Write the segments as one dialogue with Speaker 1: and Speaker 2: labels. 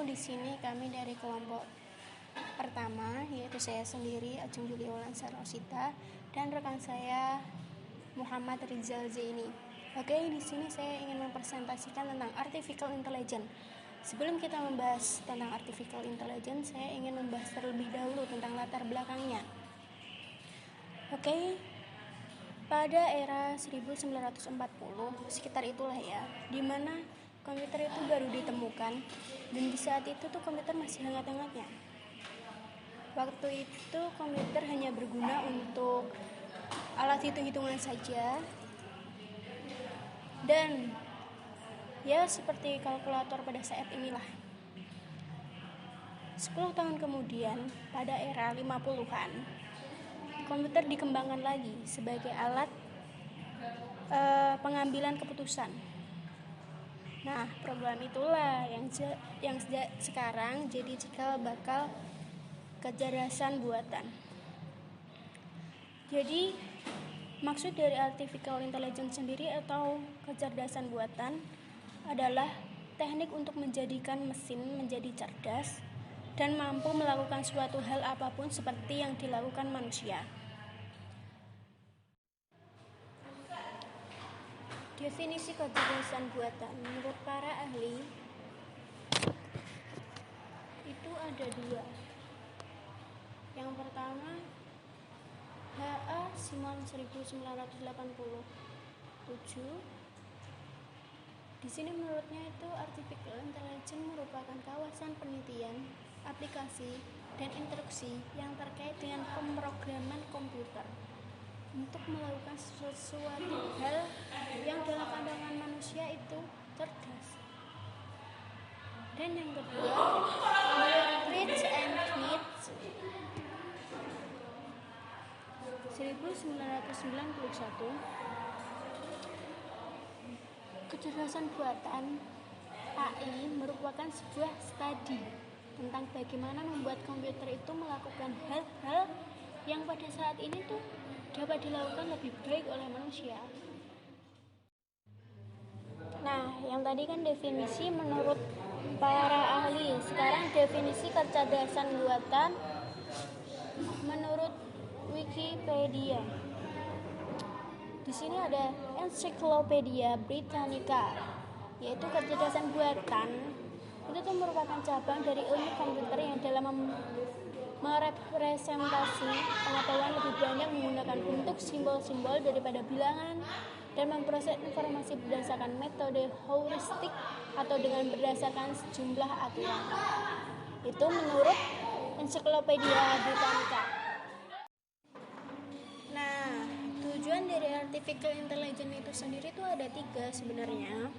Speaker 1: di sini kami dari kelompok pertama, yaitu saya sendiri, Ajeng Julia Wolansari Rosita, dan rekan saya Muhammad Rizal Zaini. Oke, di sini saya ingin mempresentasikan tentang artificial intelligence. Sebelum kita membahas tentang artificial intelligence, saya ingin membahas terlebih dahulu tentang latar belakangnya. Oke, pada era 1940, sekitar itulah ya, di mana komputer itu baru ditemukan, dan di saat itu tuh komputer masih hangat-hangatnya. Waktu itu komputer hanya berguna untuk alat hitung-hitungan saja, dan ya seperti kalkulator pada saat inilah. 10 tahun kemudian, pada era 50-an, komputer dikembangkan lagi sebagai alat pengambilan keputusan. Nah, program itulah yang sekarang jadi cikal bakal kecerdasan buatan. Jadi, maksud dari artificial intelligence sendiri atau kecerdasan buatan adalah teknik untuk menjadikan mesin menjadi cerdas dan mampu melakukan suatu hal apapun seperti yang dilakukan manusia. Definisi kecerdasan buatan menurut para ahli itu ada dua. Yang pertama, H.A. Simon 1987. Di sini menurutnya itu artificial intelligence merupakan kawasan penelitian, aplikasi, dan instruksi yang terkait dengan pemrograman komputer untuk melakukan sesuatu hal yang dalam pandangan manusia itu cerdas. Dan yang kedua, Rich and Smith 1991, kecerdasan buatan AI merupakan sebuah studi tentang bagaimana membuat komputer itu melakukan hal-hal yang pada saat ini tuh dapat dilakukan lebih baik oleh manusia. Nah, yang tadi kan definisi menurut para ahli. Sekarang definisi kecerdasan buatan menurut Wikipedia. Di sini ada Encyclopedia Britannica, yaitu kecerdasan buatan itu tuh merupakan cabang dari ilmu komputer yang dalam merepresentasi pengetahuan lebih banyak menggunakan bentuk simbol-simbol daripada bilangan dan memproses informasi berdasarkan metode heuristik atau dengan berdasarkan sejumlah aturan. Itu menurut Encyclopedia Britannica. Nah, tujuan dari artificial intelligence itu sendiri itu ada 3 sebenarnya.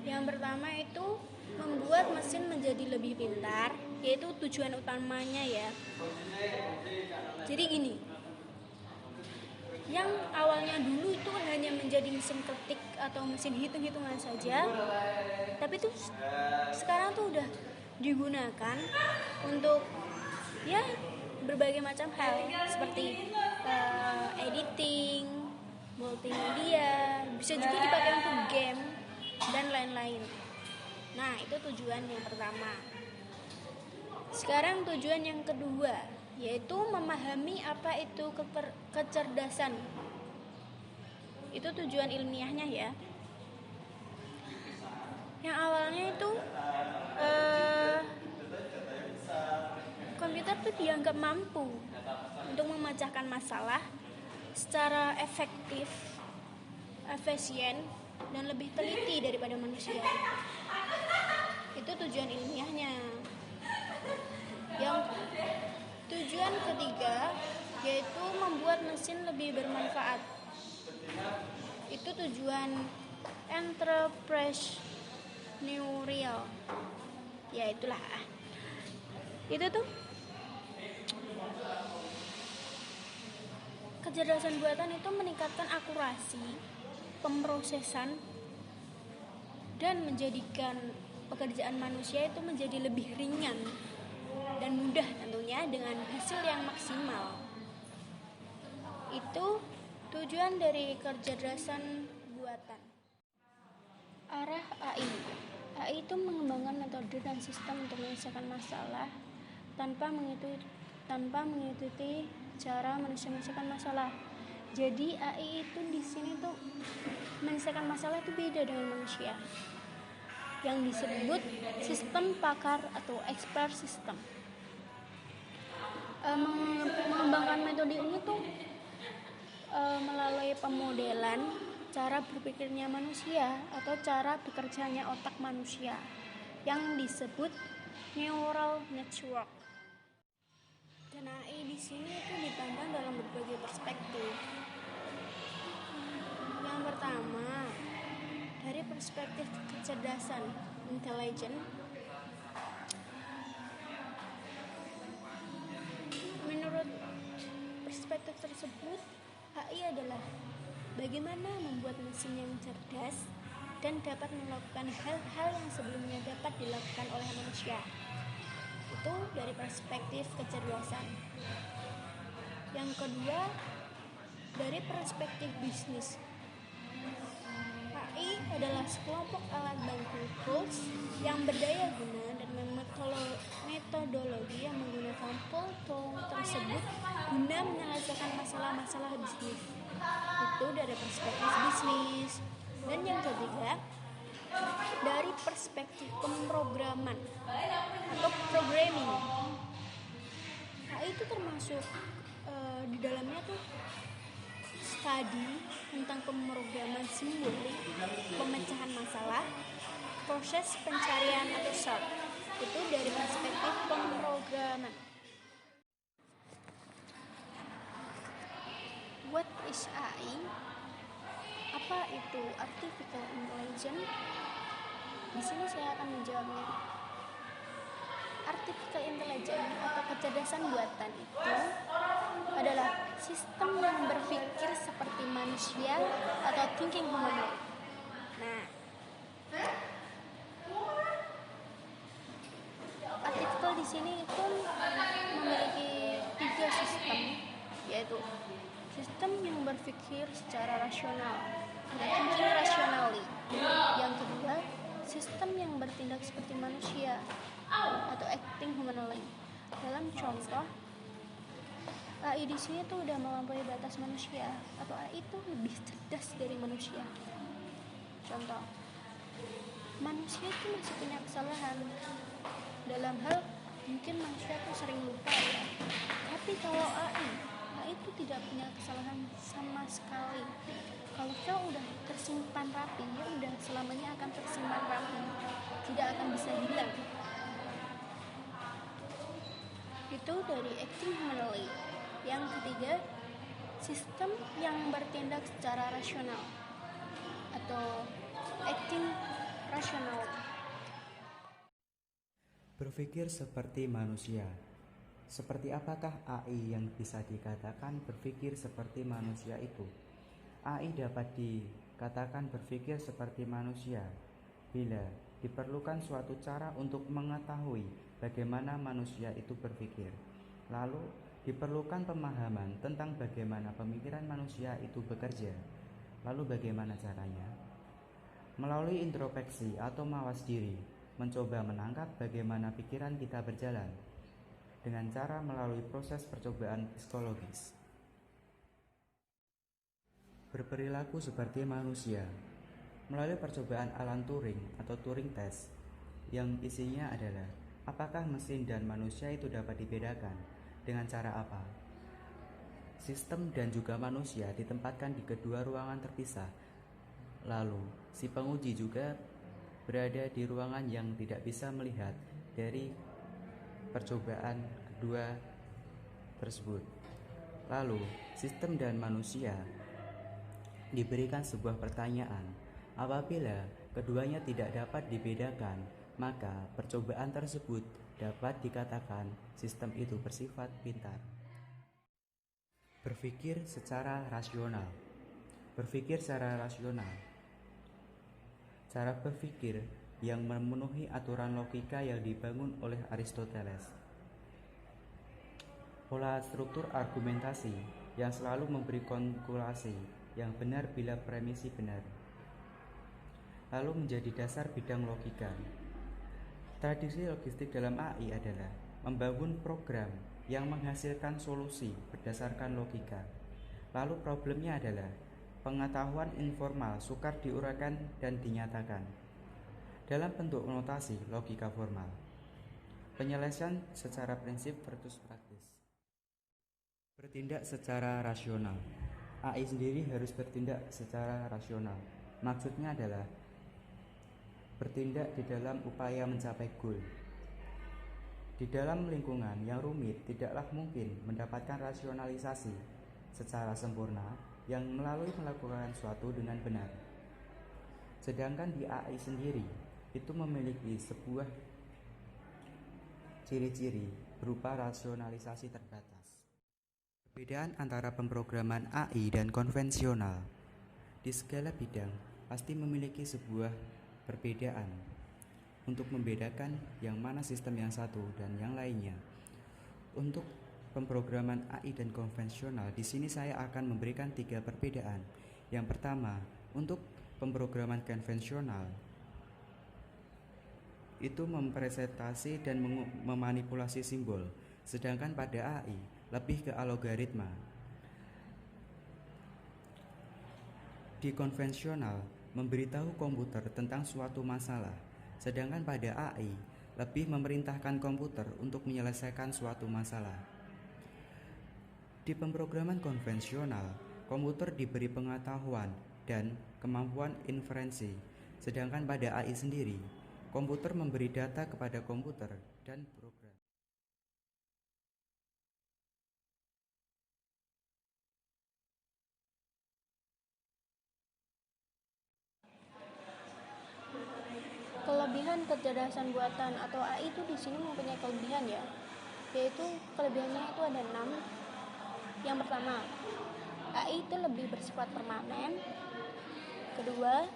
Speaker 1: Yang pertama itu membuat mesin menjadi lebih pintar, yaitu tujuan utamanya ya. Jadi gini, yang awalnya dulu itu hanya menjadi mesin ketik atau mesin hitung-hitungan saja, tapi itu sekarang tuh udah digunakan untuk ya berbagai macam hal seperti editing, multimedia, bisa juga dipakai untuk game dan lain-lain. Nah, itu tujuan yang pertama. Sekarang tujuan yang kedua, yaitu memahami apa itu kecerdasan. Itu tujuan ilmiahnya ya. Yang awalnya itu komputer tuh dianggap mampu untuk memecahkan masalah secara efektif, efisien, dan lebih teliti daripada manusia. Itu tujuan ilmiahnya. Yang tujuan ketiga yaitu membuat mesin lebih bermanfaat. Itu tujuan entrepreneurial. Ya itulah. Itu tuh kecerdasan buatan itu meningkatkan akurasi pemrosesan dan menjadikan pekerjaan manusia itu menjadi lebih ringan dan mudah tentunya dengan hasil yang maksimal. Itu tujuan dari kecerdasan buatan. Arah AI AI itu mengembangkan metode dan sistem untuk menyelesaikan masalah tanpa mengikuti cara manusia menyelesaikan masalah. Jadi AI itu di sini tuh menyelesaikan masalah itu beda dengan manusia, yang disebut sistem pakar atau expert system. Mengembangkan metode ini tuh melalui pemodelan cara berpikirnya manusia atau cara bekerjanya otak manusia yang disebut neural network. Dan AI di sini itu dipandang dalam berbagai perspektif. Yang pertama, dari perspektif kecerdasan intelligent. Menurut perspektif tersebut, AI adalah bagaimana membuat mesin yang cerdas dan dapat melakukan hal-hal yang sebelumnya dapat dilakukan oleh manusia. Itu dari perspektif kecerdasan. Yang kedua, dari perspektif bisnis. AI adalah sekelompok alat bantu tools yang berdaya guna dan metodologi yang menggunakan tool tersebut guna menyelesaikan masalah-masalah bisnis. Itu dari perspektif bisnis. Dan yang ketiga, dari perspektif pemrograman atau programming. AI itu termasuk di dalamnya tuh studi tentang pemrograman simbolik, pemecahan masalah, proses pencarian atau sort. Itu dari perspektif pemrograman. What is AI? Apa itu artificial intelligence? Di sini saya akan menjawabnya. Artificial intelligence atau kecerdasan buatan itu adalah sistem yang berpikir seperti manusia atau thinking humanoid. Nah, artificial di sini itu memiliki 3 sistem, yaitu sistem yang berpikir secara rasional, thinking rationally. Yang kedua, sistem yang bertindak seperti manusia atau acting humanly. Dalam contoh, AI di sini tuh udah melampaui batas manusia, atau AI itu lebih cerdas dari manusia. Contoh, manusia itu masih punya kesalahan dalam hal mungkin manusia tuh sering lupa ya. Tapi kalau AI itu tidak punya kesalahan sama sekali. Kalau file udah tersimpan rapi, ya udah selamanya akan tersimpan rapi, tidak akan bisa hilang. Itu dari acting humanly. Yang ketiga, sistem yang bertindak secara rasional atau acting rational.
Speaker 2: Berpikir seperti manusia. Seperti apakah AI yang bisa dikatakan berpikir seperti manusia itu? AI dapat dikatakan berpikir seperti manusia bila diperlukan suatu cara untuk mengetahui bagaimana manusia itu berpikir. Lalu diperlukan pemahaman tentang bagaimana pemikiran manusia itu bekerja. Lalu bagaimana caranya? Melalui introspeksi atau mawas diri, mencoba menangkap bagaimana pikiran kita berjalan dengan cara melalui proses percobaan psikologis. Berperilaku seperti manusia melalui percobaan Alan Turing atau Turing Test yang isinya adalah apakah mesin dan manusia itu dapat dibedakan, dengan cara apa. Sistem dan juga manusia ditempatkan di kedua ruangan terpisah. Lalu si penguji juga berada di ruangan yang tidak bisa melihat dari percobaan kedua tersebut. Lalu sistem dan manusia diberikan sebuah pertanyaan. Apabila keduanya tidak dapat dibedakan, maka percobaan tersebut dapat dikatakan sistem itu bersifat pintar. Berpikir secara rasional. Berpikir secara rasional. Cara berpikir yang memenuhi aturan logika yang dibangun oleh Aristoteles. Pola struktur argumentasi yang selalu memberi konkludasi yang benar bila premisi benar. lalu menjadi dasar bidang logika. Tradisi logistik dalam AI adalah membangun program yang menghasilkan solusi berdasarkan logika. Lalu problemnya adalah pengetahuan informal sukar diuraikan dan dinyatakan dalam bentuk notasi logika formal. Penyelesaian secara prinsip versus praktis. Bertindak secara rasional. AI sendiri harus bertindak secara rasional. Maksudnya adalah bertindak di dalam upaya mencapai goal. Di dalam lingkungan yang rumit, tidaklah mungkin mendapatkan rasionalisasi secara sempurna yang melalui melakukan suatu dengan benar. Sedangkan di AI sendiri, itu memiliki sebuah ciri-ciri berupa rasionalisasi terbatas. Perbedaan antara pemrograman AI dan konvensional di segala bidang pasti memiliki sebuah perbedaan untuk membedakan yang mana sistem yang satu dan yang lainnya. Untuk pemrograman AI dan konvensional, di sini saya akan memberikan 3 perbedaan. Yang pertama, untuk pemrograman konvensional itu mempresentasi dan memanipulasi simbol, sedangkan pada AI lebih ke algoritma. Di konvensional memberitahu komputer tentang suatu masalah, sedangkan pada AI lebih memerintahkan komputer untuk menyelesaikan suatu masalah. Di pemrograman konvensional, komputer diberi pengetahuan dan kemampuan inferensi, sedangkan pada AI sendiri, komputer memberi data kepada komputer dan program.
Speaker 1: Kelebihan kecerdasan buatan atau AI itu di sini mempunyai kelebihan ya, yaitu kelebihannya itu ada 6. Yang pertama, AI itu lebih bersifat permanen. Kedua,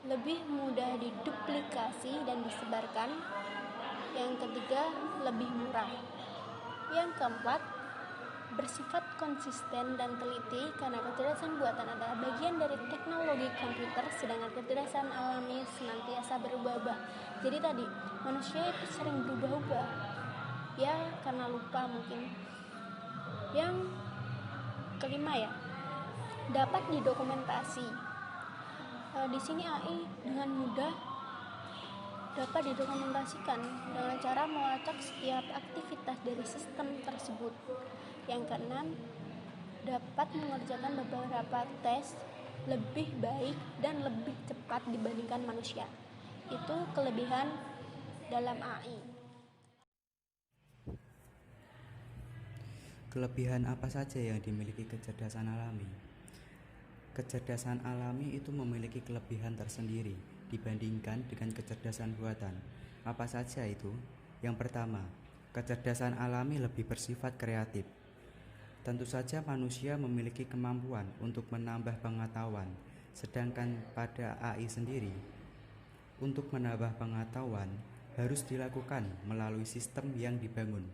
Speaker 1: lebih mudah diduplikasi dan disebarkan. Yang ketiga, lebih murah. Yang keempat, bersifat konsisten dan teliti karena kecerdasan buatan adalah bagian dari teknologi komputer, sedangkan kecerdasan alami senantiasa berubah-ubah. Jadi tadi manusia itu sering berubah-ubah ya, karena lupa mungkin. Yang kelima ya, dapat didokumentasi. Di sini AI dengan mudah dapat didokumentasikan dengan cara melacak setiap aktivitas dari sistem tersebut. Yang keenam, dapat mengerjakan beberapa tes lebih baik dan lebih cepat dibandingkan manusia. Itu kelebihan dalam AI.
Speaker 2: Kelebihan apa saja yang dimiliki kecerdasan alami? Kecerdasan alami itu memiliki kelebihan tersendiri dibandingkan dengan kecerdasan buatan. Apa saja itu? Yang pertama, kecerdasan alami lebih bersifat kreatif. Tentu saja manusia memiliki kemampuan untuk menambah pengetahuan, sedangkan pada AI sendiri, untuk menambah pengetahuan harus dilakukan melalui sistem yang dibangun.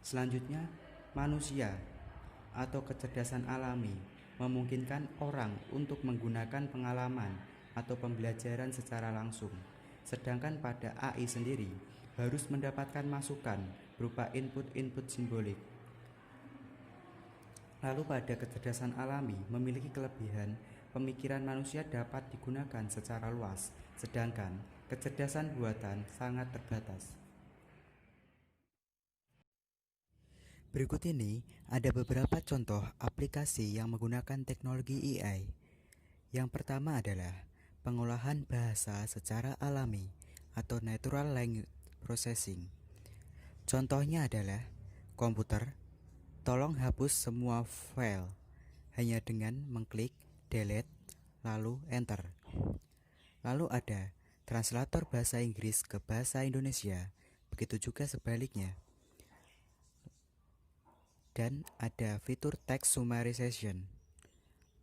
Speaker 2: Selanjutnya, manusia atau kecerdasan alami memungkinkan orang untuk menggunakan pengalaman atau pembelajaran secara langsung, sedangkan pada AI sendiri harus mendapatkan masukan berupa input-input simbolik. Lalu pada kecerdasan alami memiliki kelebihan pemikiran manusia dapat digunakan secara luas, sedangkan kecerdasan buatan sangat terbatas. Berikut ini ada beberapa contoh aplikasi yang menggunakan teknologi AI. Yang pertama adalah pengolahan bahasa secara alami atau natural language processing. Contohnya adalah komputer, tolong hapus semua file hanya dengan mengklik delete lalu enter. Lalu ada translator bahasa Inggris ke bahasa Indonesia, begitu juga sebaliknya. Dan ada fitur text summarization,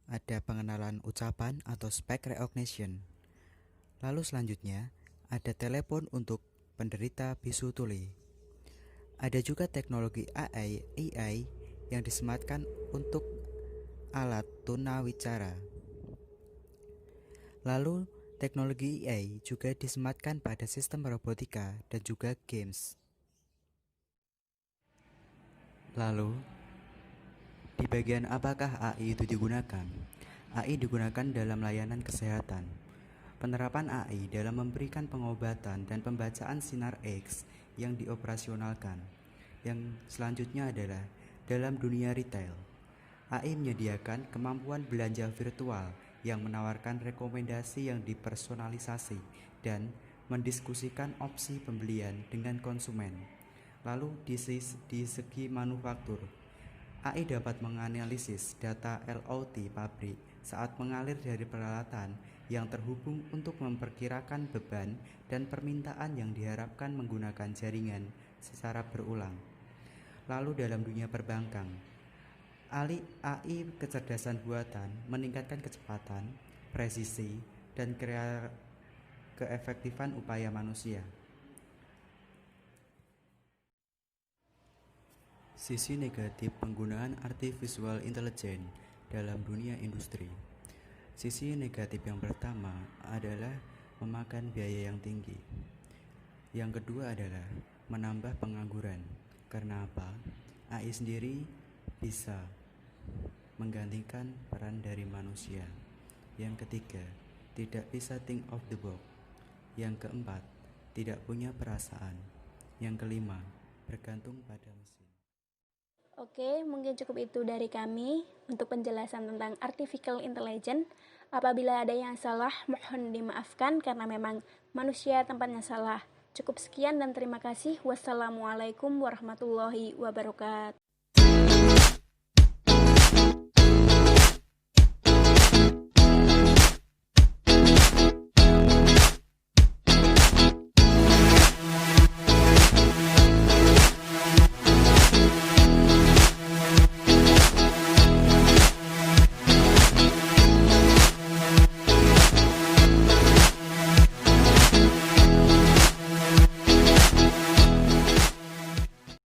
Speaker 2: ada pengenalan ucapan atau speech recognition. Lalu selanjutnya ada telepon untuk penderita bisu tuli. Ada juga teknologi AI yang disematkan untuk alat tunawicara. Lalu Teknologi AI juga disematkan pada sistem robotika dan juga games. Lalu, di bagian apakah AI itu digunakan? AI digunakan dalam layanan kesehatan. Penerapan AI dalam memberikan pengobatan dan pembacaan sinar X yang dioperasionalkan. Yang selanjutnya adalah dalam dunia retail. AI menyediakan kemampuan belanja virtual yang menawarkan rekomendasi yang dipersonalisasi dan mendiskusikan opsi pembelian dengan konsumen. Lalu di segi manufaktur, AI dapat menganalisis data LOT pabrik saat mengalir dari peralatan yang terhubung untuk memperkirakan beban dan permintaan yang diharapkan menggunakan jaringan secara berulang. Lalu dalam dunia perbankan, AI kecerdasan buatan meningkatkan kecepatan, presisi, dan keefektifan upaya manusia. Sisi negatif penggunaan artificial intelligence dalam dunia industri. Sisi negatif yang pertama adalah memakan biaya yang tinggi. Yang kedua adalah menambah pengangguran. Karena apa? AI sendiri bisa menggantikan peran dari manusia. Yang ketiga, tidak bisa think of the box. Yang keempat, tidak punya perasaan. Yang kelima, bergantung pada mesin.
Speaker 1: Oke, mungkin cukup itu dari kami untuk penjelasan tentang artificial intelligence. Apabila ada yang salah, mohon dimaafkan karena memang manusia tempatnya salah. Cukup sekian dan terima kasih. Wassalamualaikum warahmatullahi wabarakatuh.